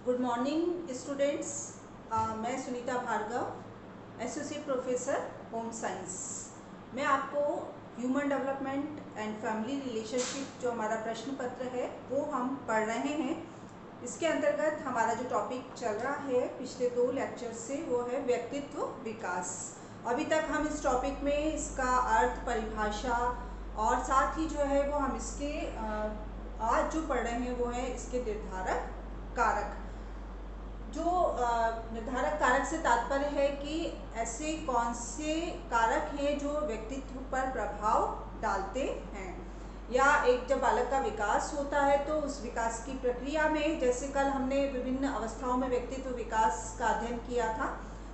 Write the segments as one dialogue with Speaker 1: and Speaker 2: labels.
Speaker 1: Good morning students. मैं Sunita Bhargava, associate professor home science. मैं आपको human development and family relationship जो हमारा प्रश्न पत्र है वो हम पढ़ रहे हैं। इसके अंतर्गत हमारा जो टॉपिक चल रहा है पिछले 2 लेक्चर से वो है व्यक्तित्व विकास। अभी तक हम इस टॉपिक में इसका अर्थ, परिभाषा और साथ ही जो है वो हम इसके आज जो पढ़ रहे हैं वो है इसके निर्धारक कारक। जो निर्धारक कारक से तात्पर्य है कि ऐसे कौन से कारक हैं जो व्यक्तित्व पर प्रभाव डालते हैं, या एक जब बालक का विकास होता है तो उस विकास की प्रक्रिया में, जैसे कल हमने विभिन्न अवस्थाओं में व्यक्तित्व विकास का अध्ययन किया था,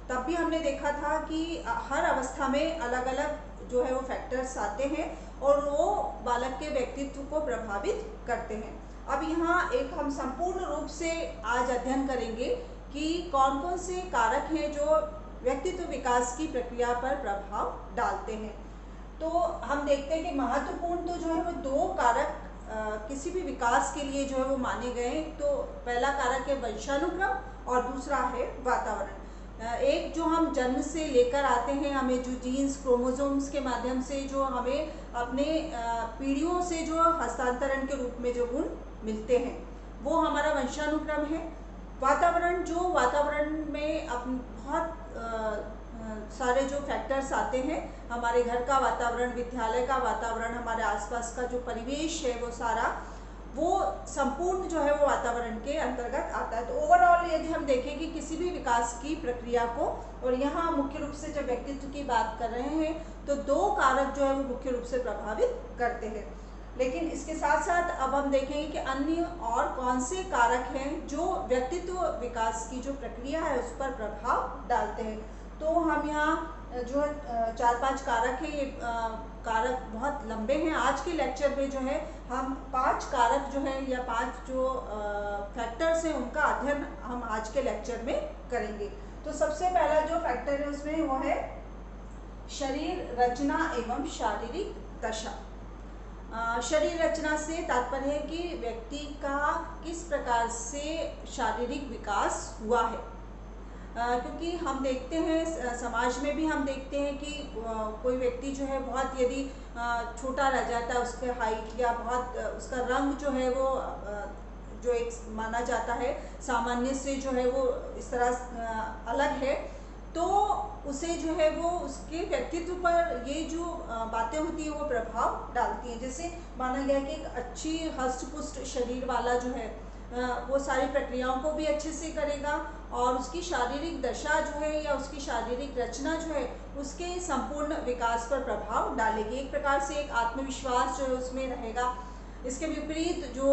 Speaker 1: तब भी हमने देखा था कि हर अवस्था में अलग अलग जो है वो फैक्टर्स आते हैं और वो बालक के व्यक्तित्व को प्रभावित करते हैं। अब यहाँ एक हम संपूर्ण रूप से आज अध्ययन करेंगे कि कौन कौन से कारक हैं जो व्यक्तित्व विकास की प्रक्रिया पर प्रभाव डालते हैं। तो हम देखते हैं कि महत्वपूर्ण तो जो है वो 2 कारक किसी भी विकास के लिए जो है वो माने गए। तो पहला कारक है वंशानुक्रम और दूसरा है वातावरण। एक जो हम जन्म से लेकर आते हैं, हमें जो जीन्स, क्रोमोसोम्स के माध्यम से जो हमें अपने पीढ़ियों से जो हस्तांतरण के रूप में जो गुण मिलते हैं वो हमारा वंशानुक्रम है। वातावरण में बहुत सारे जो फैक्टर्स आते हैं, हमारे घर का वातावरण, विद्यालय का वातावरण, हमारे आसपास का जो परिवेश है वो सारा, वो संपूर्ण जो है वो वातावरण के अंतर्गत आता है। तो ओवरऑल यदि हम देखें कि किसी भी विकास की प्रक्रिया को, और यहाँ मुख्य रूप से जब व्यक्तित्व की बात कर रहे हैं तो 2 कारक जो है वो मुख्य रूप से प्रभावित करते हैं। लेकिन इसके साथ साथ अब हम देखेंगे कि अन्य और कौन से कारक हैं जो व्यक्तित्व विकास की जो प्रक्रिया है उस पर प्रभाव डालते हैं। तो हम यहाँ जो 4-5 कारक हैं, ये कारक बहुत लंबे हैं। आज के लेक्चर में जो है हम 5 कारक जो है या 5 जो फैक्टर्स हैं उनका अध्ययन हम आज के लेक्चर में करेंगे। तो सबसे पहला जो फैक्टर है उसमें वो है शरीर रचना एवं शारीरिक दशा। शरीर रचना से तात्पर्य है कि व्यक्ति का किस प्रकार से शारीरिक विकास हुआ है। क्योंकि हम देखते हैं समाज में भी हम देखते हैं कि कोई व्यक्ति जो है बहुत यदि छोटा रह जाता है, उसके हाइट या बहुत उसका रंग जो है वो जो एक माना जाता है सामान्य से जो है वो इस तरह अलग है, तो उसे जो है वो उसके व्यक्तित्व पर ये जो बातें होती हैं वो प्रभाव डालती हैं। जैसे माना गया कि एक अच्छी हष्ट-पुष्ट शरीर वाला जो है वो सारी प्रक्रियाओं को भी अच्छे से करेगा और उसकी शारीरिक दशा जो है या उसकी शारीरिक रचना जो है उसके संपूर्ण विकास पर प्रभाव डालेगी। एक प्रकार से एक आत्मविश्वास जो है उसमें रहेगा। इसके विपरीत जो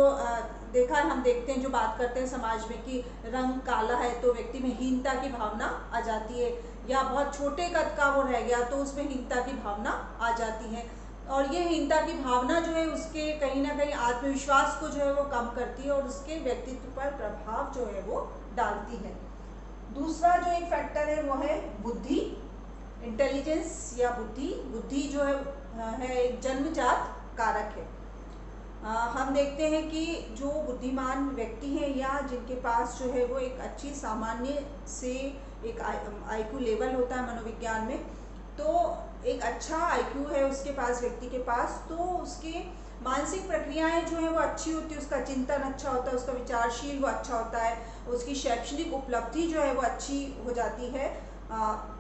Speaker 1: हम देखते हैं, जो बात करते हैं समाज में कि रंग काला है तो व्यक्ति में हीनता की भावना आ जाती है, या बहुत छोटे कद का वो रह गया तो उसमें हीनता की भावना आ जाती है। और ये हीनता की भावना जो है उसके कहीं ना कहीं आत्मविश्वास को जो है वो कम करती है और उसके व्यक्तित्व पर प्रभाव जो है वो डालती है। दूसरा जो एक फैक्टर है वो है बुद्धि, इंटेलिजेंस या बुद्धि जो है एक जन्मजात कारक है। हम देखते हैं कि जो बुद्धिमान व्यक्ति हैं या जिनके पास जो है वो एक अच्छी सामान्य से एक IQ लेवल होता है मनोविज्ञान में, तो एक अच्छा IQ है उसके पास, व्यक्ति के पास, तो उसके मानसिक प्रक्रियाएं जो है वो अच्छी होती है, उसका चिंतन अच्छा होता है, उसका विचारशील वो अच्छा होता है, उसकी शैक्षणिक उपलब्धि जो है वो अच्छी हो जाती है।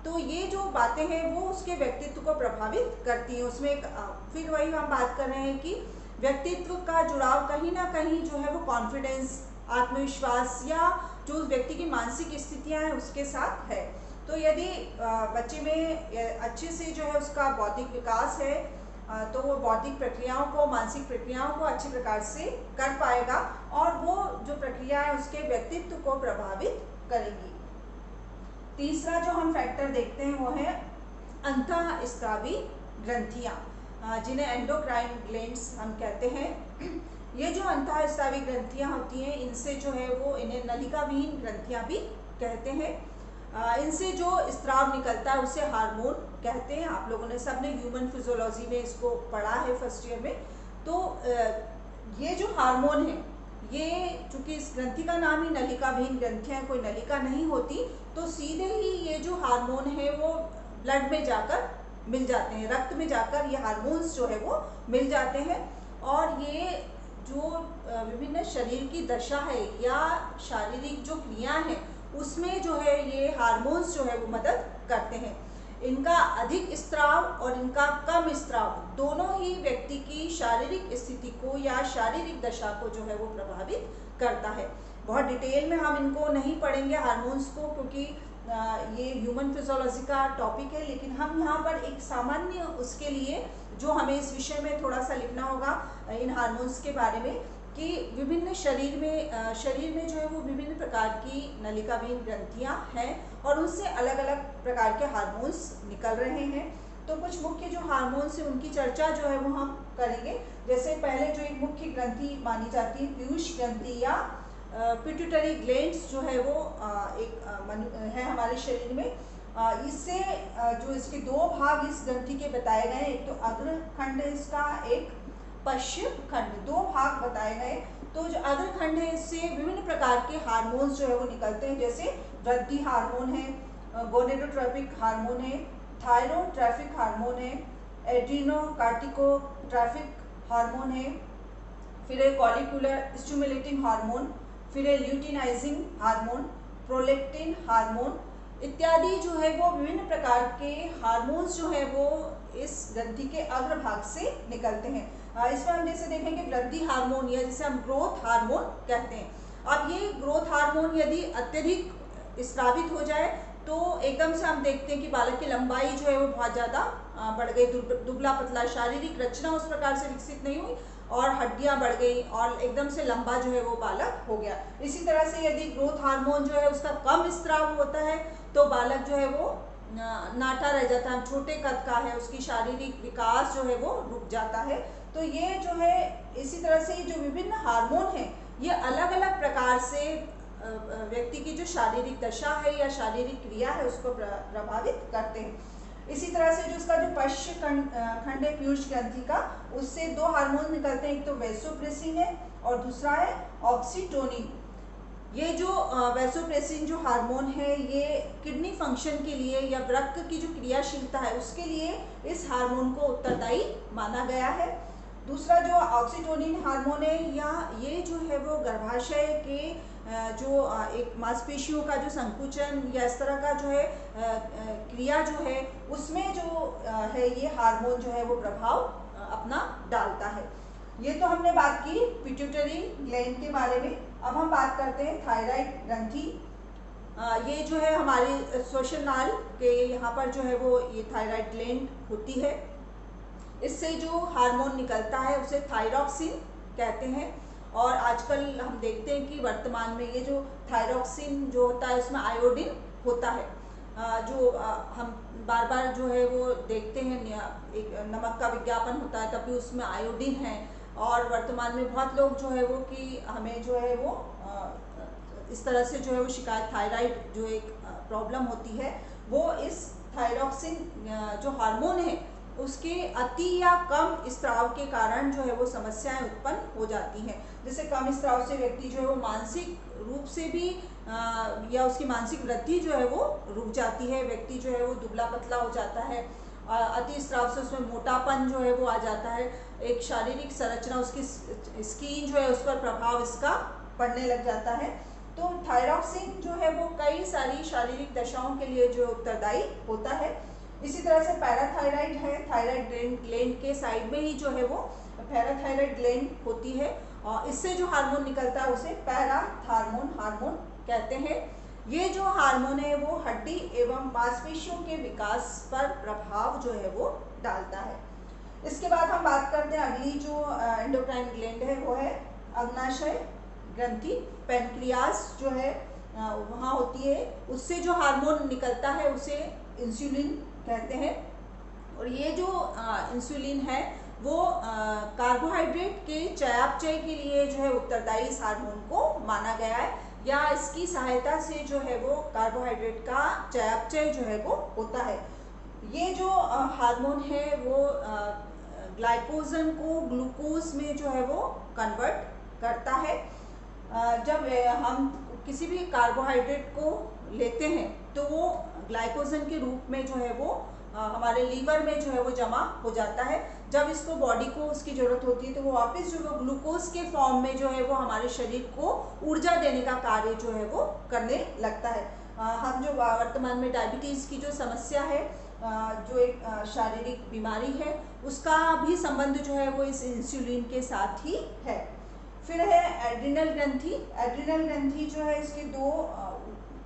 Speaker 1: तो ये जो बातें हैं वो उसके व्यक्तित्व को प्रभावित करती हैं। उसमें फिर वही हम बात कर रहे हैं कि व्यक्तित्व का जुड़ाव कहीं ना कहीं जो है वो कॉन्फिडेंस, आत्मविश्वास या जो उस व्यक्ति की मानसिक स्थितियां हैं उसके साथ है। तो यदि बच्चे में अच्छे से जो है उसका बौद्धिक विकास है तो वो बौद्धिक प्रक्रियाओं को, मानसिक प्रक्रियाओं को अच्छे प्रकार से कर पाएगा और वो जो प्रक्रिया है उसके व्यक्तित्व को प्रभावित करेगी। तीसरा जो हम फैक्टर देखते हैं वो है अंतःस्रावी ग्रंथियां, जिन्हें एंडोक्राइन ग्लैंड्स हम कहते हैं। ये जो अंतःस्रावी ग्रंथियां होती हैं इनसे जो है वो इन्हें नलिकाविहीन ग्रंथियां भी कहते हैं। इनसे जो स्त्राव निकलता है उसे हार्मोन कहते हैं। आप लोगों ने सबने ह्यूमन फिजियोलॉजी में इसको पढ़ा है फर्स्ट ईयर में। तो ये जो हार्मोन है ये चूंकि इस ग्रंथि का नाम ही नलिका विहीन ग्रंथि है, कोई नलिका नहीं होती, तो सीधे ही ये जो हार्मोन है वो ब्लड में जाकर मिल जाते हैं, रक्त में जाकर ये हार्मोन्स जो है वो मिल जाते हैं। और ये जो विभिन्न शरीर की दशा है या शारीरिक जो क्रिया है उसमें जो है ये हार्मोन्स जो है वो मदद करते हैं। इनका अधिक स्त्राव और इनका कम स्त्राव दोनों ही व्यक्ति की शारीरिक स्थिति को या शारीरिक दशा को जो है वो प्रभावित करता है। बहुत डिटेल में हम इनको नहीं पढ़ेंगे हार्मोन्स को, क्योंकि ये ह्यूमन फिजियोलॉजी का टॉपिक है, लेकिन हम यहाँ पर एक सामान्य उसके लिए जो हमें इस विषय में थोड़ा सा लिखना होगा इन हार्मोन्स के बारे में, कि विभिन्न शरीर में जो है वो विभिन्न प्रकार की नलिकाविहीन ग्रंथियां हैं और उनसे अलग अलग प्रकार के हार्मोन्स निकल रहे हैं। तो कुछ मुख्य जो हार्मोन्स हैं उनकी चर्चा जो है वो हम करेंगे। जैसे पहले जो एक मुख्य ग्रंथि मानी जाती है पीयूष ग्रंथि या पिट्यूटरी ग्लैंड्स जो है वो एक है हमारे शरीर में। इससे जो इसके दो भाग इस ग्रंथि के बताए गए, एक तो अग्र खंड है इसका, एक पश्चिम खंड, दो भाग बताए गए। तो जो अग्र खंड है इससे विभिन्न प्रकार के हार्मोन्स जो है वो निकलते हैं, जैसे वृद्धि हार्मोन है, गोनेडोट्रोपिक हार्मोन है, थायरोट्रॉपिक हार्मोन है, एड्रीनोकार्टिकोट्रॉपिक हार्मोन है, फिर है कॉलिकुलर स्टिमुलेटिंग हार्मोन, फिर है ल्यूटिनाइजिंग हार्मोन, प्रोलेक्टिन हार्मोन इत्यादि जो है वो विभिन्न प्रकार के हार्मोन्स जो है वो इस ग्रंथि के अग्र भाग से निकलते हैं। इसमें हम जैसे देखेंगे वृद्धि हार्मोन या जिसे हम ग्रोथ हार्मोन कहते हैं। अब ये ग्रोथ हार्मोन यदि अत्यधिक स्रावित हो जाए तो एकदम से हम देखते हैं कि बालक की लंबाई जो है वो बहुत ज़्यादा बढ़ गई, दुबला पतला, शारीरिक रचना उस प्रकार से विकसित नहीं हुई और हड्डियां बढ़ गई और एकदम से लंबा जो है वो बालक हो गया। इसी तरह से यदि ग्रोथ हार्मोन जो है उसका कम स्राव होता है तो बालक जो है वो नाटा रह जाता है, छोटे कद का है, उसकी शारीरिक विकास जो है वो रुक जाता है। तो ये जो है इसी तरह से जो विभिन्न हार्मोन हैं ये अलग अलग प्रकार से व्यक्ति की जो शारीरिक दशा है या शारीरिक क्रिया है उसको प्रभावित करते हैं। इसी तरह से जो इसका जो पश्चिम खंड है पीयूष ग्रंथि का, उससे दो हार्मोन निकलते हैं, एक तो वैसोप्रेसिन है और दूसरा है ऑक्सीटोनिन। ये जो वैसोप्रेसिन जो हार्मोन है ये किडनी फंक्शन के लिए या वृक्क की जो क्रियाशीलता है उसके लिए इस हार्मोन को उत्तरदायी माना गया है। दूसरा जो ऑक्सीटोनिन हार्मोन है या ये जो है वो गर्भाशय के जो एक मांसपेशियों का जो संकुचन या इस तरह का जो है क्रिया जो है उसमें जो है ये हार्मोन जो है वो प्रभाव अपना डालता है। ये तो हमने बात की पिट्यूटरी ग्लैंड के बारे में। अब हम बात करते हैं थायराइड ग्रंथि। ये जो है हमारे श्वसनाल के यहाँ पर जो है वो ये थायराइड ग्लैंड होती है। इससे जो हार्मोन निकलता है उसे थायरॉक्सिन कहते हैं और आजकल हम देखते हैं कि वर्तमान में ये जो थायरॉक्सिन जो होता है उसमें आयोडीन होता है। जो हम बार बार जो है वो देखते हैं, एक नमक का विज्ञापन होता है तभी उसमें आयोडीन है और वर्तमान में बहुत लोग जो है वो कि हमें जो है वो इस तरह से जो है वो शिकायत, थायराइड जो एक प्रॉब्लम होती है वो इस थायरॉक्सिन जो हार्मोन है उसके अति या कम स्त्राव के कारण जो है वो समस्याएं उत्पन्न हो जाती हैं। जैसे कम स्त्राव से व्यक्ति जो है वो मानसिक रूप से भी या उसकी मानसिक वृद्धि जो है वो रुक जाती है, व्यक्ति जो है वो दुबला पतला हो जाता है। अति स्त्राव से उसमें मोटापन जो है वो आ जाता है, एक शारीरिक संरचना उसकी स्किन जो है उस पर प्रभाव इसका पड़ने लग जाता है। तो थायरॉक्सिन जो है वो कई सारी शारीरिक दशाओं के लिए जो उत्तरदायी होता है। इसी तरह से पैराथायराइड है, थायराइड ग्लैंड के साइड में ही जो है वो पैराथायराइड ग्लैंड होती है और इससे जो हार्मोन निकलता है उसे पैराथार्मोन हार्मोन कहते हैं। ये जो हार्मोन है वो हड्डी एवं मांसपेशियों के विकास पर प्रभाव जो है वो डालता है। इसके बाद हम बात करते हैं अगली जो एंडोक्राइन ग्लैंड है वो है अग्नाशय ग्रंथि। पैनक्रियास जो है वहाँ होती है, उससे जो हार्मोन निकलता है उसे इंसुलिन कहते हैं और ये जो इंसुलिन है वो कार्बोहाइड्रेट के चयापचय के लिए जो है उत्तरदायी इस हार्मोन को माना गया है या इसकी सहायता से जो है वो कार्बोहाइड्रेट का चयापचय जो है वो होता है। ये जो हार्मोन है वो ग्लाइकोजन को ग्लूकोज में जो है वो कन्वर्ट करता है जब हम किसी भी कार्बोहाइड्रेट को लेते हैं तो वो ग्लाइकोजन के रूप में जो है वो हमारे लीवर में जो है वो जमा हो जाता है। जब इसको बॉडी को उसकी ज़रूरत होती है तो वो वापस जो है ग्लूकोज के फॉर्म में जो है वो हमारे शरीर को ऊर्जा देने का कार्य जो है वो करने लगता है। हम जो वर्तमान में डायबिटीज़ की जो समस्या है, जो एक शारीरिक बीमारी है, उसका भी संबंध जो है वो इस इंसुलिन के साथ ही है। फिर है एड्रिनल ग्रंथि। एड्रिनल ग्रंथि जो है इसके दो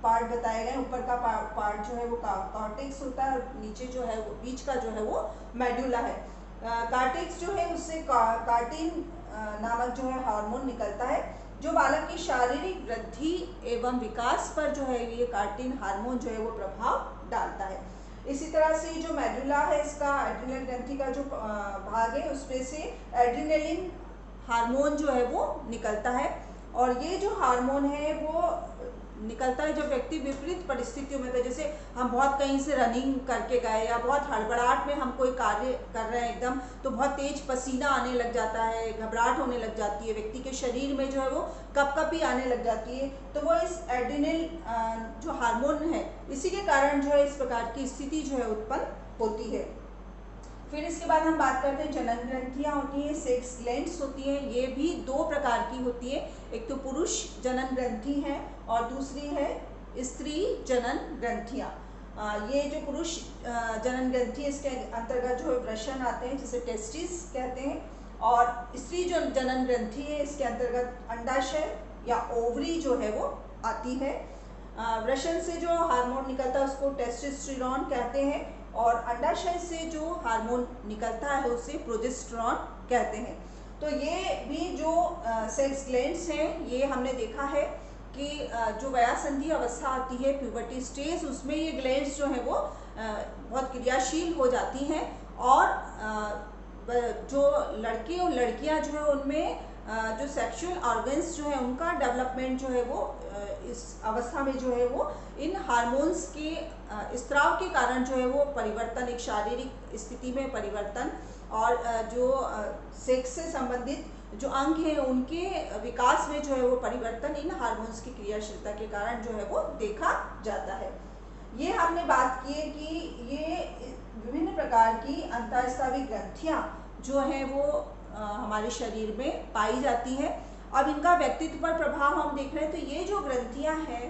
Speaker 1: पार्ट बताए गए। ऊपर का पार्ट जो है वो कॉर्टेक्स होता है और नीचे जो है वो बीच का जो है वो मेडुला है। कॉर्टेक्स जो है उससे कार्टिन नामक जो है हार्मोन निकलता है जो बालक की शारीरिक वृद्धि एवं विकास पर जो है ये कार्टिन हार्मोन जो है वो प्रभाव डालता है। इसी तरह से जो मेडुला है इसका एड्रिनल ग्रंथि का जो भाग है उसमें से एड्रिनलिन हार्मोन जो है वो निकलता है और ये जो हार्मोन है वो निकलता है जब व्यक्ति विपरीत परिस्थितियों में, तो जैसे हम बहुत कहीं से रनिंग करके गए या बहुत हड़बड़ाहट में हम कोई कार्य कर रहे हैं एकदम, तो बहुत तेज पसीना आने लग जाता है, घबराहट होने लग जाती है, व्यक्ति के शरीर में जो है वो कपकपी आने लग जाती है, तो वो इस एड्रिनल जो हार्मोन है इसी के कारण जो है इस प्रकार की स्थिति जो है उत्पन्न होती है। फिर इसके बाद हम बात करते हैं जनन ग्रंथियाँ होती हैं, सेक्स ग्लैंड्स होती हैं। ये भी दो प्रकार की होती है, एक तो पुरुष जनन ग्रंथि है और दूसरी है स्त्री जनन ग्रंथियाँ। ये जो पुरुष जनन ग्रंथि है इसके अंतर्गत जो वृषण आते हैं जिसे टेस्टिस कहते हैं, और स्त्री जो जनन ग्रंथि है इसके अंतर्गत अंडाशय या ओवरी जो है वो आती है। वृषण से जो हार्मोन निकलता है उसको टेस्टोस्टेरोन कहते हैं और अंडाशय से जो हार्मोन निकलता है उसे प्रोजेस्टेरोन कहते हैं। तो ये भी जो सेक्स ग्लैंड्स हैं ये हमने देखा है कि जो वयासंधि अवस्था आती है, प्यूबर्टी स्टेज, उसमें ये ग्लैंड्स जो हैं वो बहुत क्रियाशील हो जाती हैं और जो लड़के और लड़कियां जो है उनमें जो सेक्सुअल ऑर्गन्स जो है उनका डेवलपमेंट जो है वो इस अवस्था में जो है वो इन हार्मोन्स के स्त्राव के कारण जो है वो परिवर्तन, एक शारीरिक स्थिति में परिवर्तन और जो सेक्स से संबंधित जो अंग हैं उनके विकास में जो है वो परिवर्तन इन हार्मोन्स की क्रियाशीलता के कारण जो है वो देखा जाता है। ये हमने बात की है कि ये विभिन्न प्रकार की अंतःस्रावी ग्रंथियाँ जो हैं वो हमारे शरीर में पाई जाती हैं। अब इनका व्यक्तित्व पर प्रभाव हम देख रहे हैं, तो ये जो ग्रंथियां हैं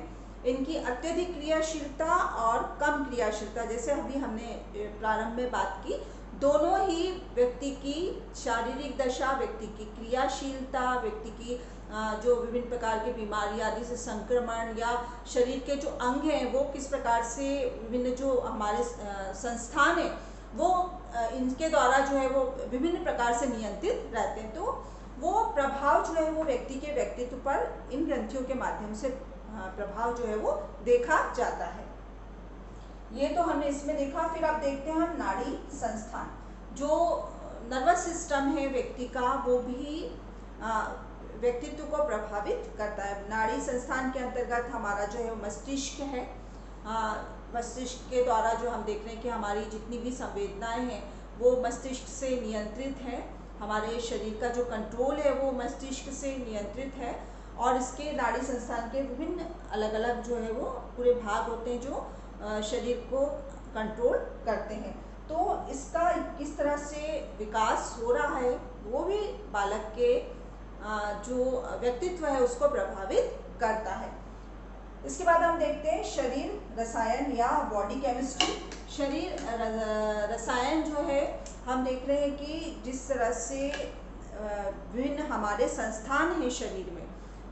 Speaker 1: इनकी अत्यधिक क्रियाशीलता और कम क्रियाशीलता, जैसे अभी हमने प्रारंभ में बात की, दोनों ही व्यक्ति की शारीरिक दशा, व्यक्ति की क्रियाशीलता, व्यक्ति की जो विभिन्न प्रकार की बीमारी आदि से संक्रमण या शरीर के जो अंग हैं वो किस प्रकार से विभिन्न जो हमारे संस्थान हैं वो इनके द्वारा जो है वो विभिन्न प्रकार से नियंत्रित रहते हैं। तो वो प्रभाव जो है वो व्यक्ति के व्यक्तित्व पर इन ग्रंथियों के माध्यम से प्रभाव जो है वो देखा जाता है। ये तो हमने इसमें देखा। फिर आप देखते हैं हम नाड़ी संस्थान, जो नर्वस सिस्टम है व्यक्ति का वो भी व्यक्तित्व को प्रभावित करता है। नाड़ी संस्थान के अंतर्गत हमारा जो है मस्तिष्क है। मस्तिष्क के द्वारा जो हम देख रहे हैं कि हमारी जितनी भी संवेदनाएं हैं वो मस्तिष्क से नियंत्रित है। हमारे शरीर का जो कंट्रोल है वो मस्तिष्क से नियंत्रित है और इसके नाड़ी संस्थान के विभिन्न अलग अलग जो है वो पूरे भाग होते हैं जो शरीर को कंट्रोल करते हैं। तो इसका किस तरह से विकास हो रहा है वो भी बालक के जो व्यक्तित्व है उसको प्रभावित करता है। इसके बाद हम देखते हैं शरीर रसायन या बॉडी केमिस्ट्री। शरीर रसायन जो है हम देख रहे हैं कि जिस तरह से विभिन्न हमारे संस्थान हैं शरीर में,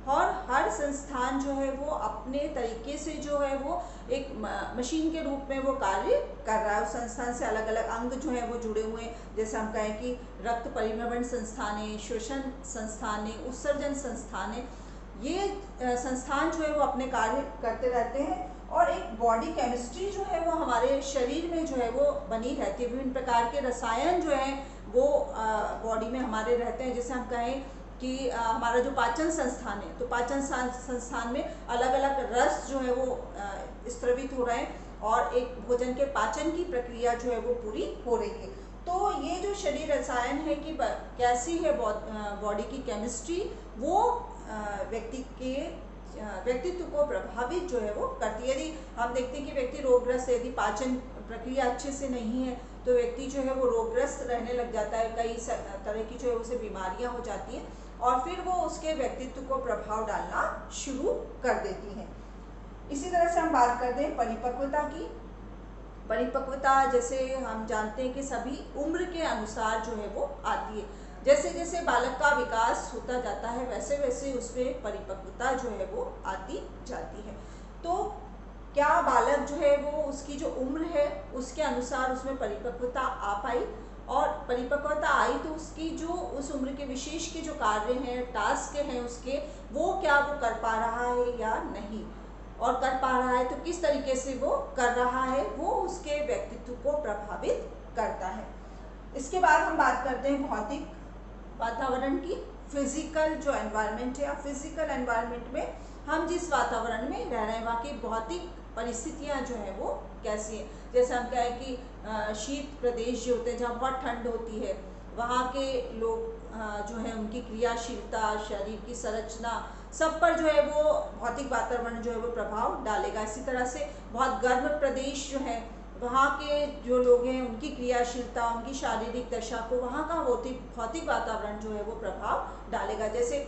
Speaker 1: और हर संस्थान जो है वो अपने तरीके से जो है वो एक मशीन के रूप में वो कार्य कर रहा है। उस संस्थान से अलग अलग अंग जो है वो जुड़े हुए हैं। जैसे हम कहें कि रक्त परिभ्रमण संस्थान है, श्वसन संस्थान है, उत्सर्जन संस्थान है। ये संस्थान जो है वो अपने कार्य करते रहते हैं और एक बॉडी केमिस्ट्री जो है वो हमारे शरीर में जो है वो बनी रहती है। विभिन्न प्रकार के रसायन जो हैं वो बॉडी में हमारे रहते हैं। जैसे हम कहें कि हमारा जो पाचन संस्थान है, तो पाचन संस्थान में अलग अलग रस जो है वो स्त्रवित हो रहे हैं और एक भोजन के पाचन की प्रक्रिया जो है वो पूरी हो रही है। तो ये जो शरीर रसायन है कि कैसी है बॉडी की केमिस्ट्री, वो व्यक्ति के व्यक्तित्व को प्रभावित जो है वो करती है। यदि हम देखते हैं कि व्यक्ति रोगग्रस्त है, यदि पाचन प्रक्रिया अच्छे से नहीं है तो व्यक्ति जो है वो रोगग्रस्त रहने लग जाता है, कई तरह की जो है उसे बीमारियां हो जाती हैं और फिर वो उसके व्यक्तित्व को प्रभाव डालना शुरू कर देती हैं। इसी तरह से हम बात करते हैं परिपक्वता की। परिपक्वता जैसे हम जानते हैं कि सभी उम्र के अनुसार जो है वो आती है। जैसे जैसे बालक का विकास होता जाता है वैसे वैसे उसमें परिपक्वता जो है वो आती जाती है। तो क्या बालक जो है वो उसकी जो उम्र है उसके अनुसार उसमें परिपक्वता आ पाई, और परिपक्वता आई तो उसकी जो उस उम्र के विशेष के जो कार्य हैं, टास्क हैं उसके, वो क्या वो कर पा रहा है या नहीं, और कर पा रहा है तो किस तरीके से वो कर रहा है, वो उसके व्यक्तित्व को प्रभावित करता है। इसके बाद हम बात करते हैं भौतिक वातावरण की। फिजिकल जो एनवायरनमेंट है, फिजिकल एनवायरनमेंट में हम जिस वातावरण में रह रहे हैं वहाँ की भौतिक परिस्थितियाँ जो है वो कैसी है। जैसे हम कहें कि शीत प्रदेश जो होते हैं जहाँ बहुत ठंड होती है, वहाँ के लोग जो है उनकी क्रियाशीलता, शरीर की संरचना, सब पर जो है वो भौतिक वातावरण जो है वो प्रभाव डालेगा। इसी तरह से बहुत गर्म प्रदेश जो है वहाँ के जो लोग हैं उनकी क्रियाशीलता, उनकी शारीरिक दशा को वहाँ का भौतिक वातावरण जो है वो प्रभाव डालेगा। जैसे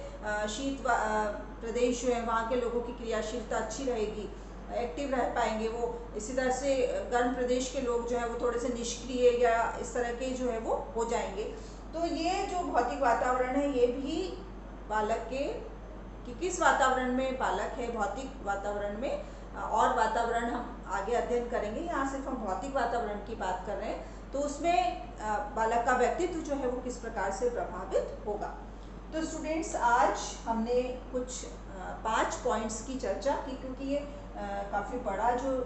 Speaker 1: शीत प्रदेश जो है वहाँ के लोगों की क्रियाशीलता अच्छी रहेगी, एक्टिव रह पाएंगे वो। इसी तरह से गर्म प्रदेश के लोग जो है वो थोड़े से निष्क्रिय या इस तरह के जो है वो हो जाएंगे। तो ये जो भौतिक वातावरण है ये भी बालक के कि किस वातावरण में बालक है, भौतिक वातावरण में, और वातावरण हम आगे अध्ययन करेंगे। यहाँ सिर्फ हम भौतिक वातावरण की बात कर रहे हैं, तो उसमें बालक का व्यक्तित्व जो है वो किस प्रकार से प्रभावित होगा। तो स्टूडेंट्स आज हमने कुछ 5 पॉइंट्स की चर्चा की, क्योंकि ये काफ़ी बड़ा जो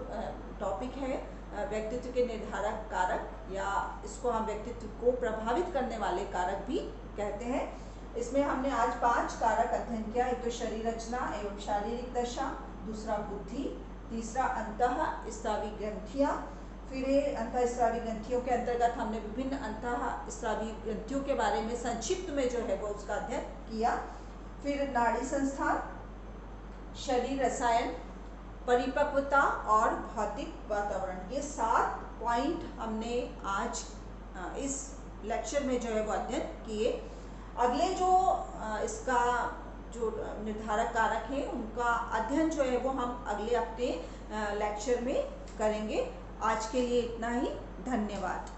Speaker 1: टॉपिक है, व्यक्तित्व के निर्धारक कारक, या इसको हम व्यक्तित्व को प्रभावित करने वाले कारक भी कहते हैं। इसमें हमने आज 5 कारक अध्ययन किया। एक तो शरीर रचना एवं शारीरिक दशा, दूसरा बुद्धि, तीसरा अंतःस्रावी ग्रंथियाँ, फिर अंतःस्रावी ग्रंथियों के अंतर्गत हमने विभिन्न अंतःस्रावी ग्रंथियों के बारे में संक्षिप्त में जो है वो उसका अध्ययन किया। फिर नाड़ी संस्थान, शरीर रसायन, परिपक्वता और भौतिक वातावरण, ये 7 पॉइंट हमने आज इस लेक्चर में जो है वो अध्ययन किए। अगले जो इसका जो निर्धारक कारक है उनका अध्ययन जो है वो हम अगले अपने लेक्चर में करेंगे। आज के लिए इतना ही, धन्यवाद।